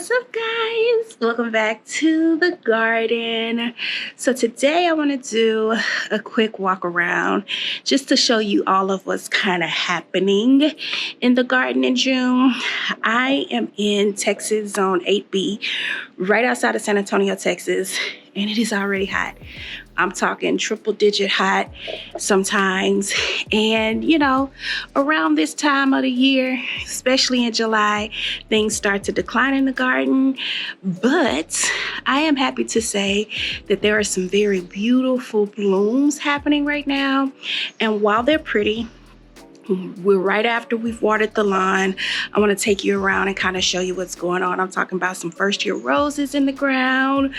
What's up, guys? Welcome back to the garden. So today I want to do a quick walk around just to show you all of what's kind of happening in the garden in June. I am in Texas Zone 8B, right outside of San Antonio, Texas, and it is already hot. I'm talking triple digit hot sometimes. And around this time of the year, especially in July, things start to decline in the garden. But I am happy to say that there are some very beautiful blooms happening right now. And while they're pretty, we're right after we've watered the lawn. I want to take you around and kind of show you what's going on. I'm talking about some first year roses in the ground,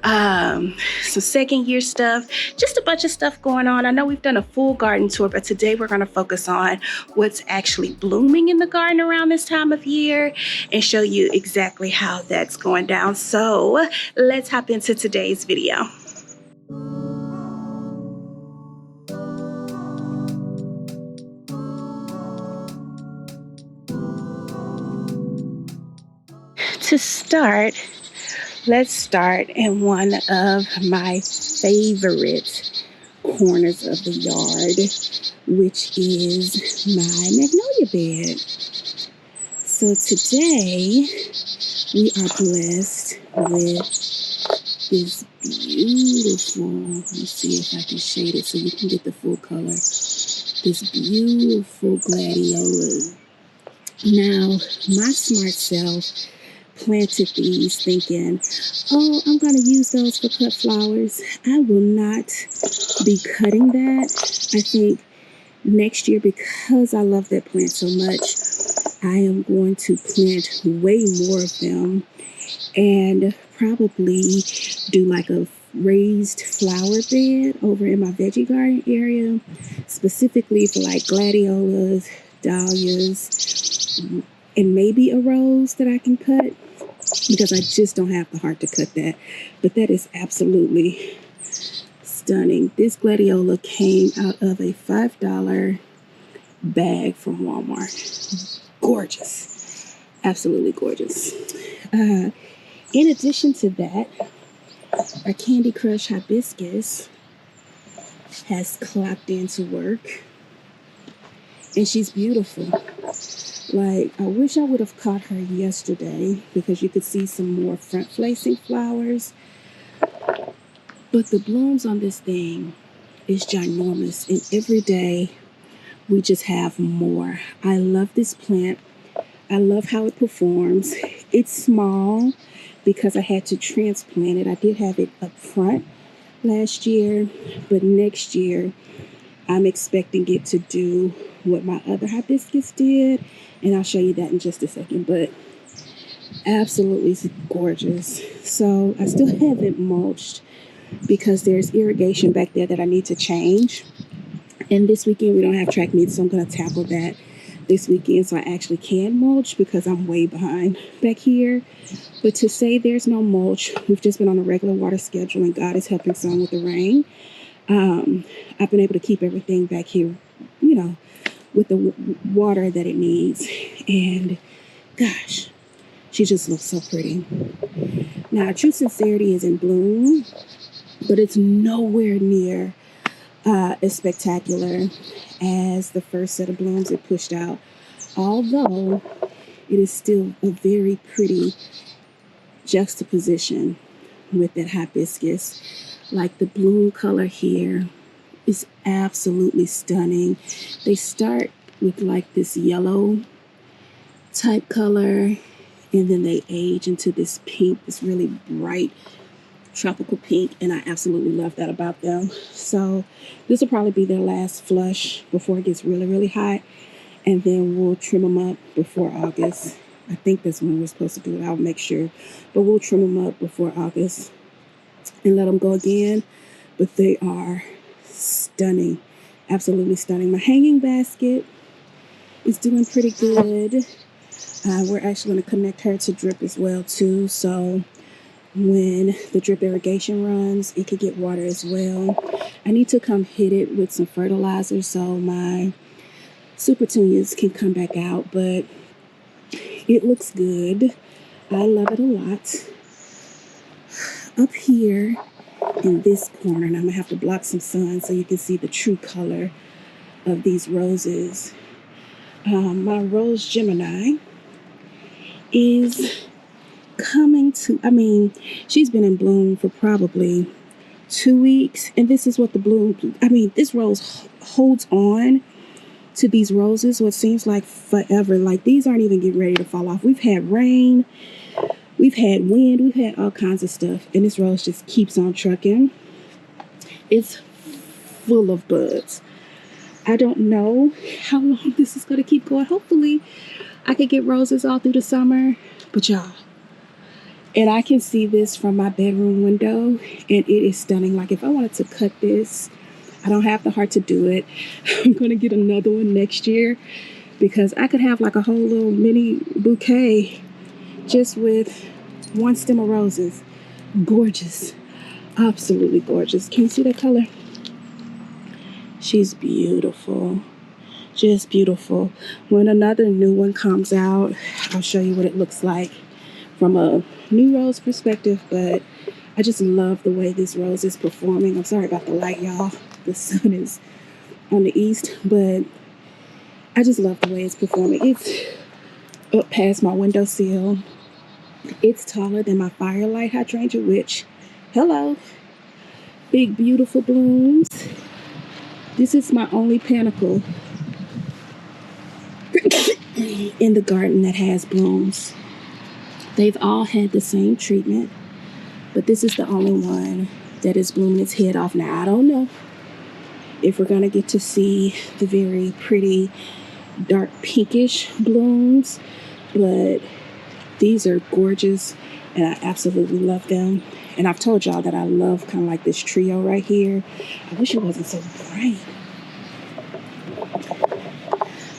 some second year stuff, just a bunch of stuff going on. I know we've done a full garden tour, but today we're going to focus on what's actually blooming in the garden around this time of year and show you exactly how that's going down. So let's hop into today's video. To start, let's start in one of my favorite corners of the yard, which is my magnolia bed. So today we are blessed with this beautiful, let me see if I can shade it so you can get the full color, this beautiful gladiola. Now, my smart self planted these thinking, oh, I'm going to use those for cut flowers. I will not be cutting that. I think next year, because I love that plant so much, I am going to plant way more of them and probably do like a raised flower bed over in my veggie garden area, specifically for like gladiolas, dahlias, and maybe a rose that I can cut, because I just don't have the heart to cut that. But that is absolutely stunning. This gladiola came out of a $5 bag from Walmart. Gorgeous. Absolutely gorgeous. In addition to that, our Candy Crush Hibiscus has clocked into work. And she's beautiful. Like, I wish I would have caught her yesterday because you could see some more front-facing flowers. But the blooms on this thing is ginormous. And every day we just have more. I love this plant. I love how it performs. It's small because I had to transplant it. I did have it up front last year, but next year I'm expecting it to do what my other hibiscus did, and I'll show you that in just a second. But absolutely gorgeous. So I still haven't mulched because there's irrigation back there that I need to change, and this weekend we don't have track meets, so I'm going to tackle that this weekend so I actually can mulch because I'm way behind back here. But to say there's no mulch, we've just been on a regular water schedule, and God is helping some with the rain. I've been able to keep everything back here, with the water that it needs. And gosh, she just looks so pretty. Now, True Sincerity is in bloom, but it's nowhere near as spectacular as the first set of blooms it pushed out. Although it is still a very pretty juxtaposition with that hibiscus. Like, the bloom color here is absolutely stunning. They start with like this yellow type color, and then they age into this pink, this really bright tropical pink, and I absolutely love that about them. So this will probably be their last flush before it gets really, really hot, and then we'll trim them up before August. I think that's when we're supposed to do it. I'll make sure, but we'll trim them up before August and let them go again. But they are stunning, absolutely stunning. My hanging basket is doing pretty good. We're actually going to connect her to drip as well too, so when the drip irrigation runs, it could get water as well. I need to come hit it with some fertilizer so my super petunias can come back out, but it looks good. I love it a lot. Up here in this corner, and I'm gonna have to block some sun so you can see the true color of these roses. My rose Gemini is coming to, she's been in bloom for probably 2 weeks, and this is what the bloom, this rose holds on to these roses what seems like forever. Like, these aren't even getting ready to fall off. We've had rain, we've had wind, we've had all kinds of stuff, and this rose just keeps on trucking. It's full of buds. I don't know how long this is going to keep going. Hopefully I could get roses all through the summer, but y'all, and I can see this from my bedroom window, and it is stunning. Like, if I wanted to cut this, I don't have the heart to do it. I'm going to get another one next year, because I could have like a whole little mini bouquet just with one stem of roses. Gorgeous. Absolutely gorgeous. Can you see that color? She's beautiful. Just beautiful. When another new one comes out, I'll show you what it looks like from a new rose perspective, but I just love the way this rose is performing. I'm sorry about the light, y'all. The sun is on the east, but I just love the way it's performing. It's up past my windowsill. It's taller than my firelight hydrangea, which, hello, big beautiful blooms. This is my only panicle in the garden that has blooms. They've all had the same treatment, but this is the only one that is blooming its head off. Now, I don't know if we're going to get to see the very pretty dark pinkish blooms, but these are gorgeous, and I absolutely love them. And I've told y'all that I love kind of like this trio right here. I wish it wasn't so bright,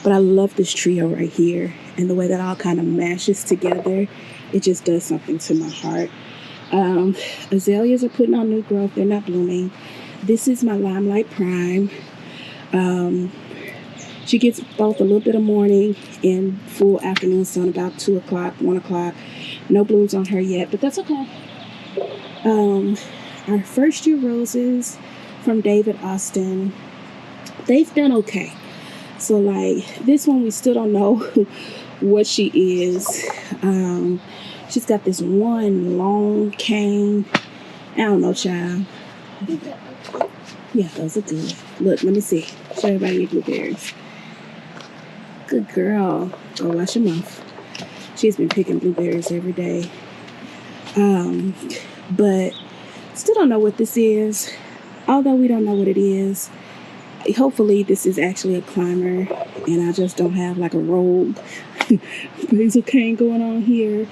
but I love this trio right here, and the way that all kind of mashes together, it just does something to my heart. Azaleas are putting on new growth. They're not blooming. This is my Limelight Prime. She gets both a little bit of morning and full afternoon sun, about 2 o'clock, 1 o'clock. No blooms on her yet, but that's okay. Our first year roses from David Austin, they've done okay. So like this one, we still don't know what she is. She's got this one long cane. I don't know, child. Yeah, those are good. Look, let me see. Show everybody your blueberries. Good girl. Go wash your mouth. She's been picking blueberries every day. But still don't know what this is. Although we don't know what it is, hopefully this is actually a climber, and I just don't have like a rogue basil cane going on here.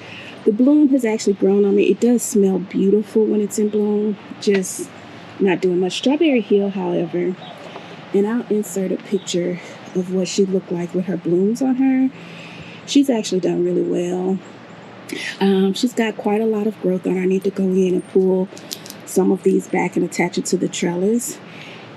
The bloom has actually grown on me. It does smell beautiful when it's in bloom, just not doing much. Strawberry Hill, however, and I'll insert a picture of what she looked like with her blooms on her. She's actually done really well. She's got quite a lot of growth on her. I need to go in and pull some of these back and attach it to the trellis.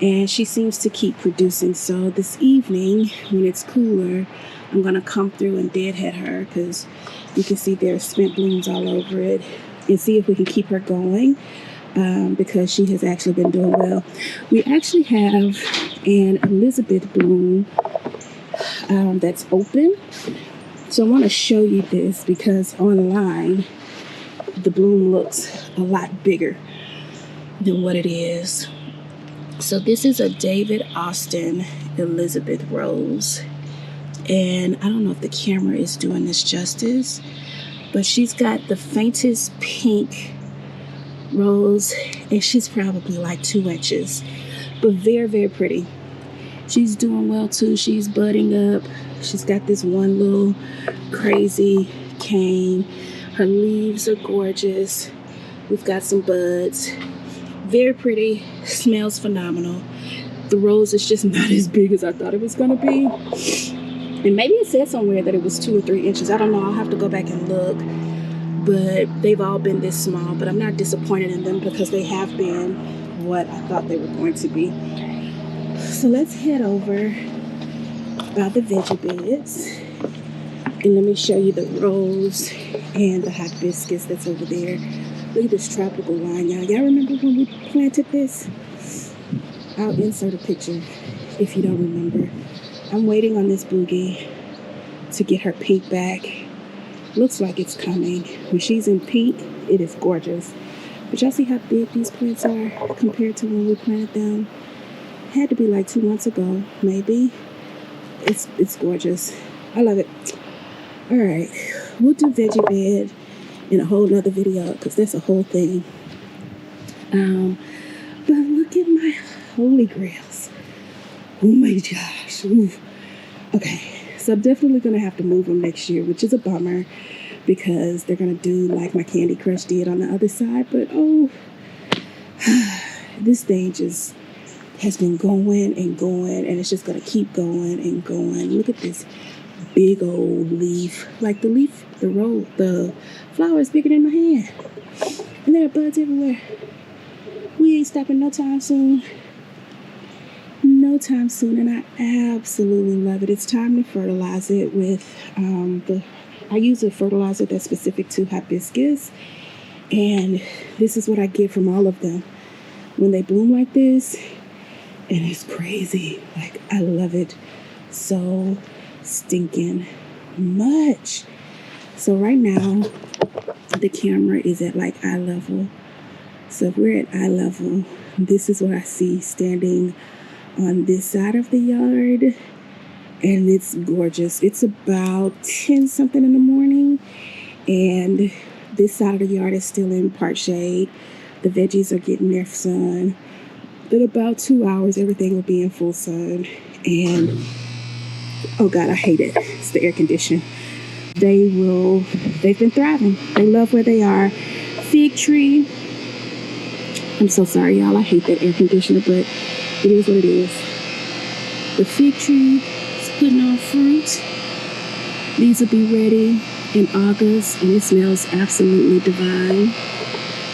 And she seems to keep producing. So this evening, when it's cooler, I'm going to come through and deadhead her, because you can see there's spent blooms all over it, and see if we can keep her going, because she has actually been doing well. We actually have an Elizabeth bloom that's open. So I want to show you this, because online the bloom looks a lot bigger than what it is. So this is a David Austin Elizabeth rose, and I don't know if the camera is doing this justice, but she's got the faintest pink rose, and she's probably like 2 inches, but very, very pretty. She's doing well too. She's budding up. She's got this one little crazy cane. Her leaves are gorgeous. We've got some buds. Very pretty. Smells phenomenal. The rose is just not as big as I thought it was going to be. And maybe it said somewhere that it was 2 or 3 inches. I don't know. I'll have to go back and look. But they've all been this small. But I'm not disappointed in them, because they have been what I thought they were going to be. So let's head over by the veggie beds, and let me show you the rose and the hibiscus that's over there. Look at this tropical line, y'all. Y'all remember when we planted this? I'll insert a picture if you don't remember. I'm waiting on this boogie to get her pink back. Looks like it's coming. When she's in pink, it is gorgeous. But y'all see how big these plants are compared to when we planted them? Had to be like 2 months ago, maybe. It's gorgeous. I love it. All right, we'll do veggie bed in a whole nother video because that's a whole thing. But look at my holy grails. Oh my gosh. Ooh. Okay, so I'm definitely gonna have to move them next year, which is a bummer because they're gonna do like my Candy Crush did on the other side. But oh, this thing just has been going and going, and it's just gonna keep going and going. Look at this big old leaf. Like the flower is bigger than my hand. And there are buds everywhere. We ain't stopping no time soon. No time soon, and I absolutely love it. It's time to fertilize it with I use a fertilizer that's specific to hibiscus, and this is what I get from all of them when they bloom like this. And it's crazy. Like, I love it so stinking much. So right now, the camera is at like eye level. So if we're at eye level, this is what I see standing on this side of the yard. And it's gorgeous. It's about 10 something in the morning. And this side of the yard is still in part shade. The veggies are getting their sun. In about 2 hours, everything will be in full sun. And, oh God, I hate it. It's the air conditioning. They've been thriving. They love where they are. Fig tree. I'm so sorry, y'all. I hate that air conditioner, but it is what it is. The fig tree is putting on fruit. These will be ready in August, and it smells absolutely divine.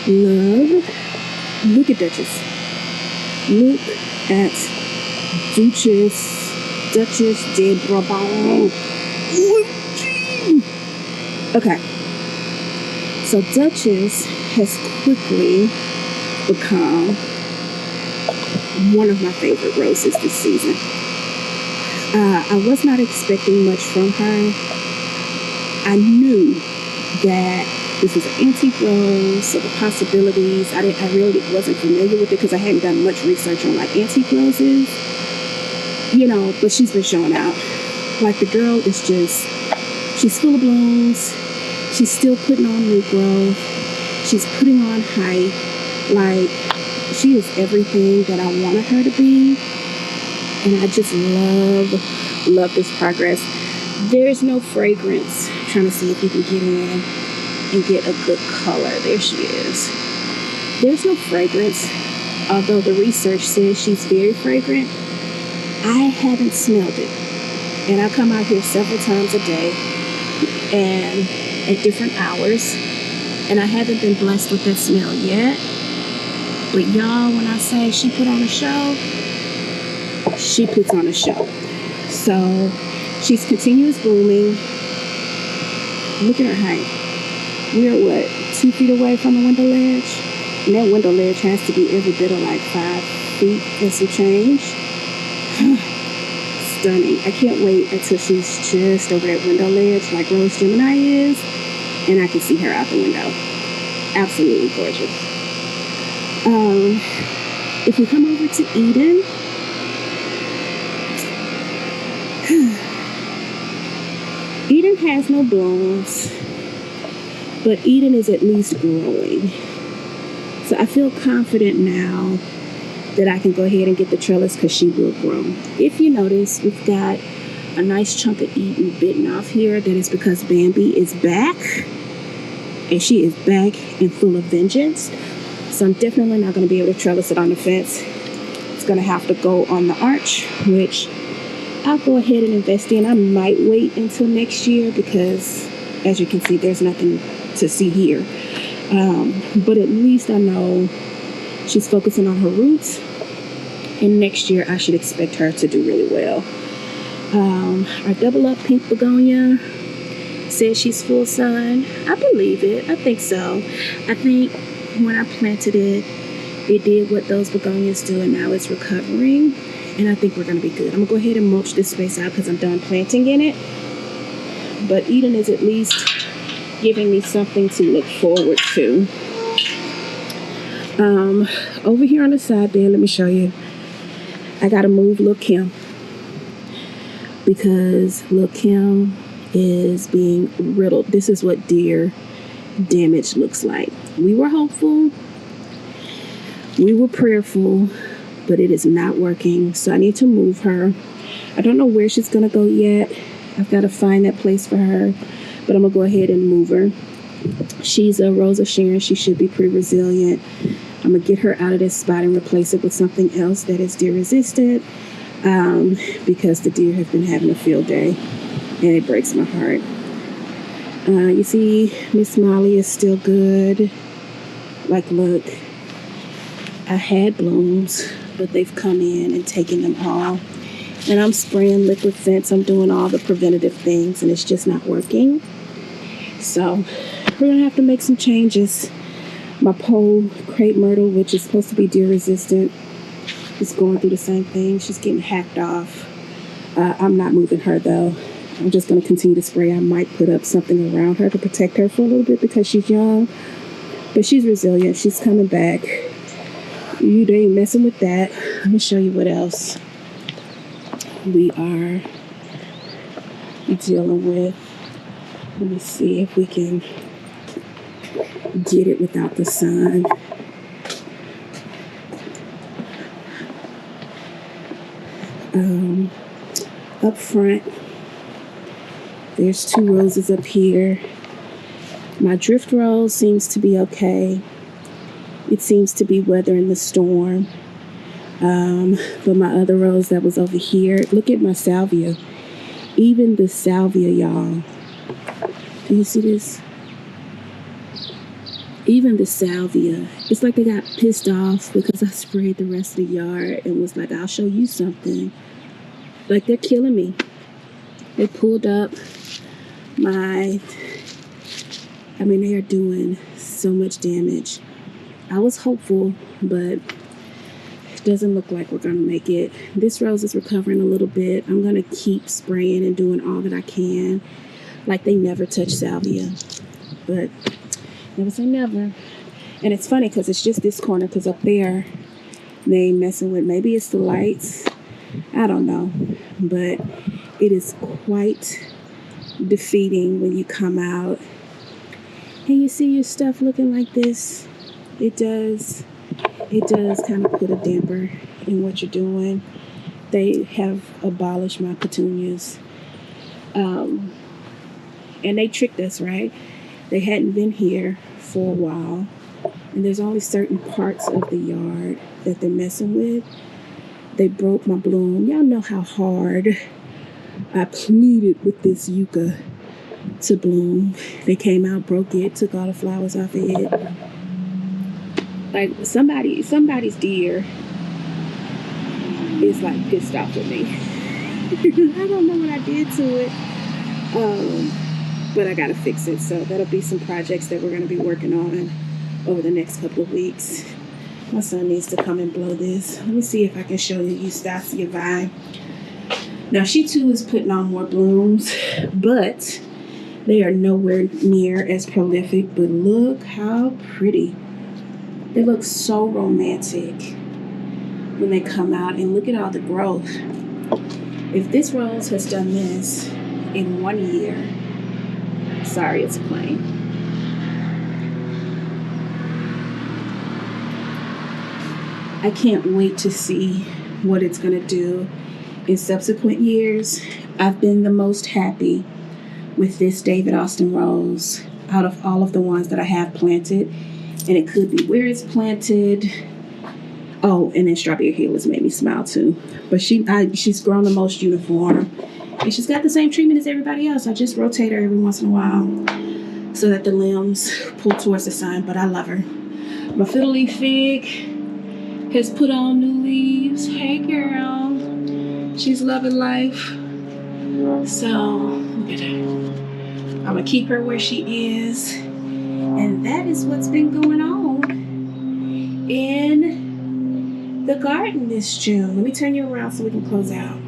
Love. Look at Duchess. Look at Duchess de Brabant. Okay, so Duchess has quickly become one of my favorite roses this season. I was not expecting much from her. I knew that this was an antique rose, so the possibilities, I really wasn't familiar with it because I hadn't done much research on like antique roses, but she's been showing out. Like, the girl is just, she's full of blooms. She's still putting on root growth. She's putting on height. Like, she is everything that I wanted her to be. And I just love this progress. There's no fragrance. I'm trying to see if you can get in and get a good color. There she is. There's no fragrance, although the research says she's very fragrant. I haven't smelled it, and I come out here several times a day and at different hours, and I haven't been blessed with that smell yet. But y'all, when I say she put on a show, she puts on a show. So she's continuous blooming. Look at her height. We're 2 feet away from the window ledge? And that window ledge has to be every bit of like 5 feet and some change. Stunning. I can't wait until she's just over that window ledge like Rose Gemini is, and I can see her out the window. Absolutely gorgeous. If we come over to Eden, Eden has no blooms, but Eden is at least growing. So I feel confident now that I can go ahead and get the trellis because she will grow. If you notice, we've got a nice chunk of Eden bitten off here. That is because Bambi is back, and she is back and full of vengeance. So I'm definitely not going to be able to trellis it on the fence. It's going to have to go on the arch, which I'll go ahead and invest in. I might wait until next year because, as you can see, there's nothing to see here. But at least I know she's focusing on her roots, and next year I should expect her to do really well. Our double up pink begonia said she's full sun. I believe it. I think so. I think when I planted it, it did what those begonias do, and now it's recovering. And I think we're going to be good. I'm going to go ahead and mulch this space out because I'm done planting in it. But Eden is at least giving me something to look forward to. Over here on the side there, let me show you. I got to move Lil' Kim because Lil' Kim is being riddled. This is what deer damage looks like. We were hopeful. We were prayerful, but it is not working. So I need to move her. I don't know where she's going to go yet. I've got to find that place for her, but I'm going to go ahead and move her. She's a Rosa Sharon. She should be pretty resilient. I'm going to get her out of this spot and replace it with something else that is deer resistant because the deer have been having a field day, and it breaks my heart. You see, Miss Molly is still good. Like, look, I had blooms, but they've come in and taken them all. And I'm spraying liquid fence. I'm doing all the preventative things, and it's just not working. So we're going to have to make some changes. My pole crepe myrtle, which is supposed to be deer resistant, is going through the same thing. She's getting hacked off. I'm not moving her, though. I'm just going to continue to spray. I might put up something around her to protect her for a little bit because she's young. But she's resilient. She's coming back. They ain't messing with that. Let me show you what else we are dealing with. Let me see if we can get it without the sun. Up front, there's 2 roses up here. My drift rose seems to be okay. It seems to be weathering the storm. But my other rose that was over here, look at my salvia. Even the salvia, y'all. Do you see this? Even the salvia. It's like they got pissed off because I sprayed the rest of the yard and was like, I'll show you something. Like, they're killing me. They pulled up they are doing so much damage. I was hopeful, but it doesn't look like we're going to make it. This rose is recovering a little bit. I'm going to keep spraying and doing all that I can. Like, they never touch salvia. But never say never. And it's funny because it's just this corner, because up there they ain't messing with. Maybe it's the lights. I don't know. But it is quite defeating when you come out and you see your stuff looking like this. It does kind of put a damper in what you're doing. They have abolished my petunias. And they tricked us, right? They hadn't been here for a while. And there's only certain parts of the yard that they're messing with. They broke my bloom. Y'all know how hard I pleaded with this yucca to bloom. They came out, broke it, took all the flowers off of it. Like, somebody's deer is like pissed off with me. I don't know what I did to it. But I gotta fix it. So that'll be some projects that we're gonna be working on over the next couple of weeks. My son needs to come and blow this. Let me see if I can show you Eustacia vine. Now, she too is putting on more blooms, but they are nowhere near as prolific. But look how pretty. They look so romantic when they come out, and look at all the growth. If this rose has done this in 1 year, sorry, it's a plane. I can't wait to see what it's going to do in subsequent years. I've been the most happy with this David Austin rose out of all of the ones that I have planted. And it could be where it's planted. Oh, and then Strawberry Hill has made me smile too. But she's grown the most uniform. And she's got the same treatment as everybody else. I just rotate her every once in a while so that the limbs pull towards the sun. But I love her. My fiddle leaf fig has put on new leaves. Hey, girl. She's loving life. So, look at her. I'm gonna keep her where she is. And that is what's been going on in the garden this June. Let me turn you around so we can close out.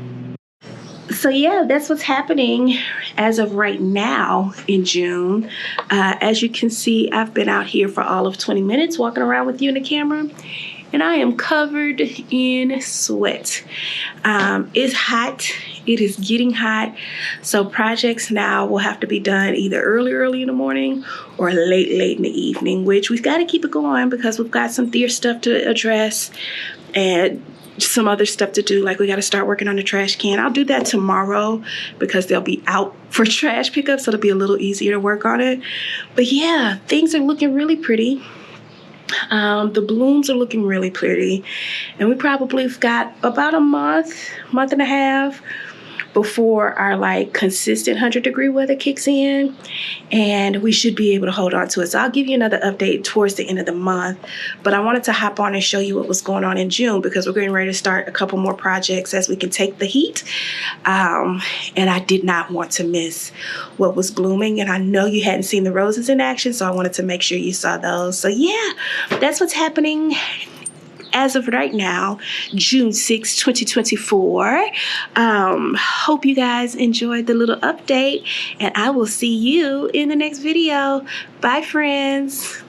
So yeah, that's what's happening as of right now in June. As you can see, I've been out here for all of 20 minutes walking around with you in the camera, and I am covered in sweat. It's hot. It is getting hot. So projects now will have to be done either early in the morning or late in the evening, which we've got to keep it going because we've got some theater stuff to address and some other stuff to do. Like we got to start working on the trash can. I'll do that tomorrow because they'll be out for trash pickup, so it'll be a little easier to work on it. But yeah, things are looking really pretty. The blooms are looking really pretty, and we probably have got about a month and a half before our like consistent 100-degree weather kicks in, and we should be able to hold on to it. So I'll give you another update towards the end of the month, but I wanted to hop on and show you what was going on in June because we're getting ready to start a couple more projects as we can take the heat, and I did not want to miss what was blooming, and I know you hadn't seen the roses in action, so I wanted to make sure you saw those. So yeah, that's what's happening as of right now, June 6, 2024. Hope you guys enjoyed the little update, and I will see you in the next video. Bye, friends.